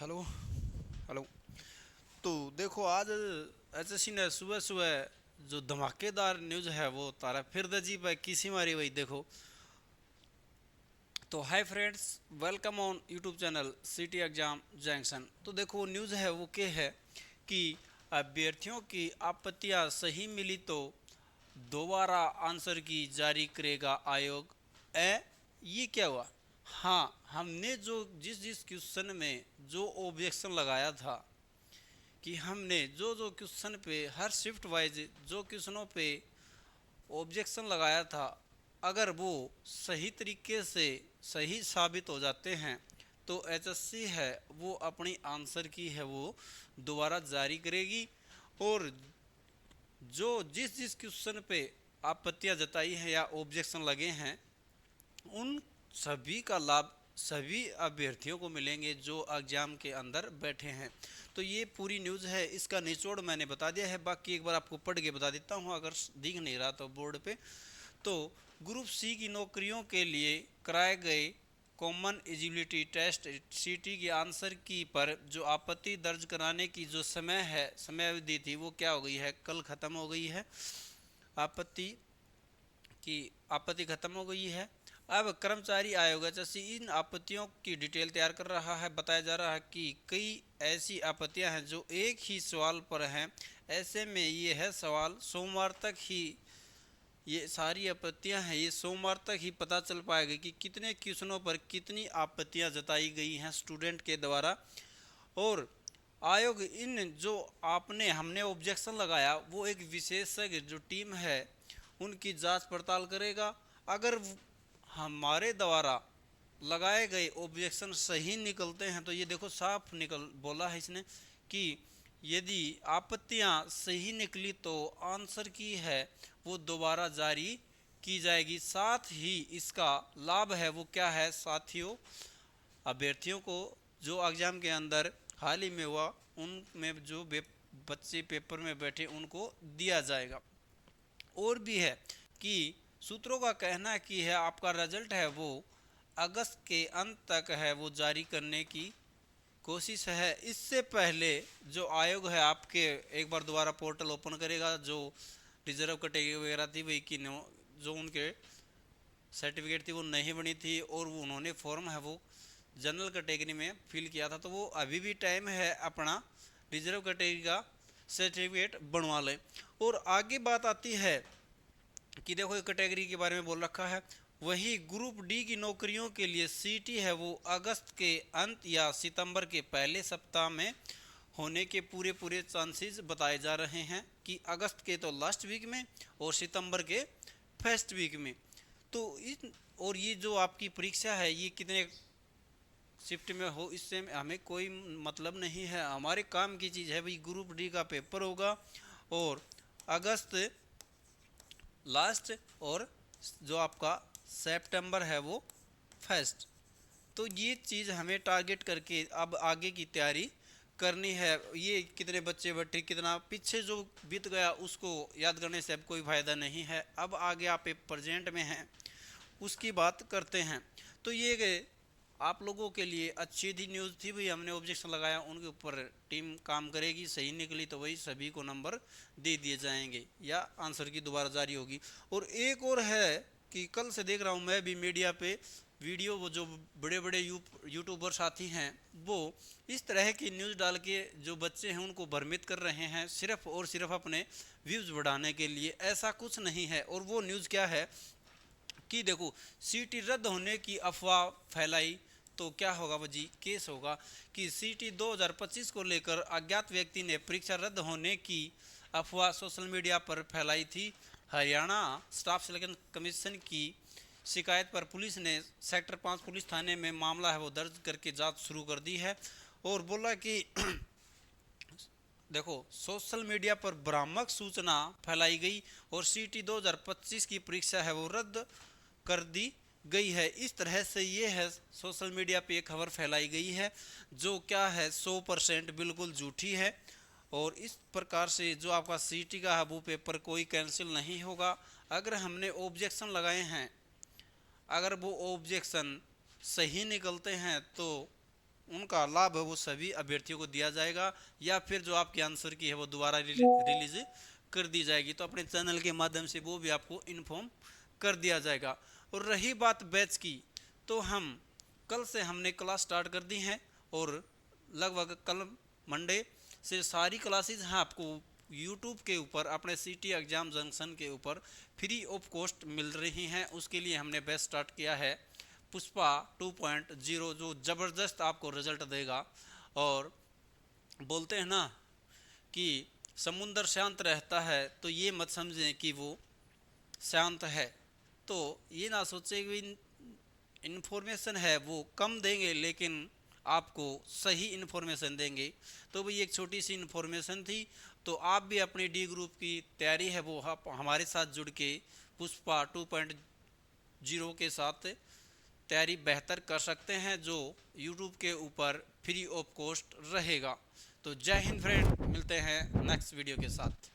Hello hello. तो देखो आज एसएससी ने सुबह सुबह जो धमाकेदार न्यूज़ है वो तारा फिर दजी पे किसी मारी वही देखो। तो hi friends, welcome on YouTube channel city exam junction. तो देखो वो न्यूज़ है वो क्या है कि अभ्यर्थियों की आपत्तियां सही मिली तो दोबारा आंसर की जारी करेगा आयोग। ए ये क्या हुआ? हाँ, हमने जो जिस जिस क्वेश्चन में जो ऑब्जेक्शन लगाया था कि हमने जो जो क्वेश्चन पे हर शिफ्ट वाइज जो क्वेश्चनों पे ऑब्जेक्शन लगाया था, अगर वो सही तरीके से सही साबित हो जाते हैं तो एचएससी है वो अपनी आंसर की है वो दोबारा जारी करेगी। और जो जिस जिस क्वेश्चन पे आपत्तियां जताई हैं या ऑब्जेक्शन लगे हैं उन सभी का लाभ सभी अभ्यर्थियों को मिलेंगे जो एग्जाम के अंदर बैठे हैं। तो ये पूरी न्यूज़ है, इसका निचोड़ मैंने बता दिया है, बाकी एक बार आपको पढ़ के बता देता हूँ अगर दिख नहीं रहा तो बोर्ड पे। तो ग्रुप सी की नौकरियों के लिए कराए गए कॉमन एलिजिबिलिटी टेस्ट सीटी की आंसर की पर जो आपत्ति दर्ज कराने की जो समय अवधि थी वो क्या हो गई है, कल ख़त्म हो गई है। आपत्ति की आपत्ति खत्म हो गई है। अब कर्मचारी आयोग एचएससी इन आपत्तियों की डिटेल तैयार कर रहा है। बताया जा रहा है कि कई ऐसी आपत्तियां हैं जो एक ही सवाल पर हैं। ऐसे में ये है सवाल सोमवार तक ही, ये सारी आपत्तियां हैं ये सोमवार तक ही पता चल पाएगा कि कितने क्वेश्चनों पर कितनी आपत्तियां जताई गई हैं स्टूडेंट के द्वारा। और आयोग इन जो आपने हमने ऑब्जेक्शन लगाया वो एक विशेषज्ञ जो टीम है उनकी जांच पड़ताल करेगा। अगर हमारे द्वारा लगाए गए ऑब्जेक्शन सही निकलते हैं तो ये देखो साफ निकल बोला है इसने कि यदि आपत्तियां सही निकली तो आंसर की है वो दोबारा जारी की जाएगी। साथ ही इसका लाभ है वो क्या है साथियों, अभ्यर्थियों को जो एग्ज़ाम के अंदर हाल ही में हुआ उनमें जो बच्चे पेपर में बैठे उनको दिया जाएगा। और भी है कि सूत्रों का कहना है कि है आपका रिजल्ट है वो अगस्त के अंत तक है वो जारी करने की कोशिश है। इससे पहले जो आयोग है आपके एक बार दोबारा पोर्टल ओपन करेगा। जो रिजर्व कैटेगरी वगैरह थी वही की जो उनके सर्टिफिकेट थी वो नहीं बनी थी और वो उन्होंने फॉर्म है वो जनरल कैटेगरी में फिल किया था, तो वो अभी भी टाइम है अपना रिजर्व कैटेगरी का सर्टिफिकेट बनवा लें। और आगे बात आती है कि देखो एक कैटेगरी के बारे में बोल रखा है। वही ग्रुप डी की नौकरियों के लिए सीटी है वो अगस्त के अंत या सितंबर के पहले सप्ताह में होने के पूरे पूरे चांसेस बताए जा रहे हैं कि अगस्त के तो लास्ट वीक में और सितंबर के फर्स्ट वीक में। तो इन और ये जो आपकी परीक्षा है ये कितने शिफ्ट में हो इससे हमें कोई मतलब नहीं है। हमारे काम की चीज़ है भाई, ग्रुप डी का पेपर होगा और अगस्त लास्ट और जो आपका सितंबर है वो फर्स्ट। तो ये चीज़ हमें टारगेट करके अब आगे की तैयारी करनी है। ये कितने बच्चे बैठे कितना पीछे जो बीत गया उसको याद करने से अब कोई फ़ायदा नहीं है। अब आगे आप एक प्रेजेंट में हैं उसकी बात करते हैं। तो ये आप लोगों के लिए अच्छी दी न्यूज़ थी भाई, हमने ऑब्जेक्शन लगाया उनके ऊपर टीम काम करेगी, सही निकली तो वही सभी को नंबर दे दिए जाएंगे या आंसर की दोबारा जारी होगी। और एक और है कि कल से देख रहा हूँ मैं भी मीडिया पे वीडियो, वो जो बड़े बड़े यूट्यूबर साथी हैं वो इस तरह की न्यूज़ डाल के जो बच्चे हैं उनको भ्रमित कर रहे हैं सिर्फ और सिर्फ अपने व्यूज़ बढ़ाने के लिए। ऐसा कुछ नहीं है। और वो न्यूज़ क्या है कि देखो सीटी रद्द होने की अफवाह फैलाई तो क्या होगा वजी केस होगा कि सीटी 2025 को लेकर अज्ञात व्यक्ति ने परीक्षा रद्द होने की अफवाह सोशल मीडिया पर फैलाई थी। हरियाणा स्टाफ सिलेक्शन कमीशन की शिकायत पर पुलिस ने सेक्टर 5 पुलिस थाने में मामला है वो दर्ज करके जांच शुरू कर दी है। और बोला कि देखो सोशल मीडिया पर भ्रामक सूचना फैलाई गई और सीटी 2025 की परीक्षा है वो रद्द कर दी गई है। इस तरह से ये है सोशल मीडिया पे एक खबर फैलाई गई है जो क्या है 100% बिल्कुल झूठी है। और इस प्रकार से जो आपका सीटी का है वो पेपर कोई कैंसिल नहीं होगा। अगर हमने ऑब्जेक्शन लगाए हैं, अगर वो ऑब्जेक्शन सही निकलते हैं तो उनका लाभ है वो सभी अभ्यर्थियों को दिया जाएगा, या फिर जो आपके आंसर की है वो दोबारा रिलीज कर दी जाएगी। तो अपने चैनल के माध्यम से वो भी आपको इन्फॉर्म कर दिया जाएगा। और रही बात बैच की, तो हम कल से हमने क्लास स्टार्ट कर दी हैं, और लगभग कल मंडे से सारी क्लासेज हैं आपको यूट्यूब के ऊपर अपने सिटी एग्जाम जंक्शन के ऊपर फ्री ऑफ कॉस्ट मिल रही हैं। उसके लिए हमने बैच स्टार्ट किया है पुष्पा 2.0, जो ज़बरदस्त आपको रिजल्ट देगा। और बोलते हैं ना कि समुंदर शांत रहता है, तो ये मत समझें कि वो शांत है। तो ये ना सोचे कि इन्फॉर्मेशन है वो कम देंगे लेकिन आपको सही इन्फॉर्मेशन देंगे। तो भाई एक छोटी सी इन्फॉर्मेशन थी। तो आप भी अपनी डी ग्रुप की तैयारी है वो आप हमारे साथ जुड़ के पुष्पा 2.0 के साथ तैयारी बेहतर कर सकते हैं, जो यूट्यूब के ऊपर फ्री ऑफ कॉस्ट रहेगा। तो जय हिंद फ्रेंड, मिलते हैं नेक्स्ट वीडियो के साथ।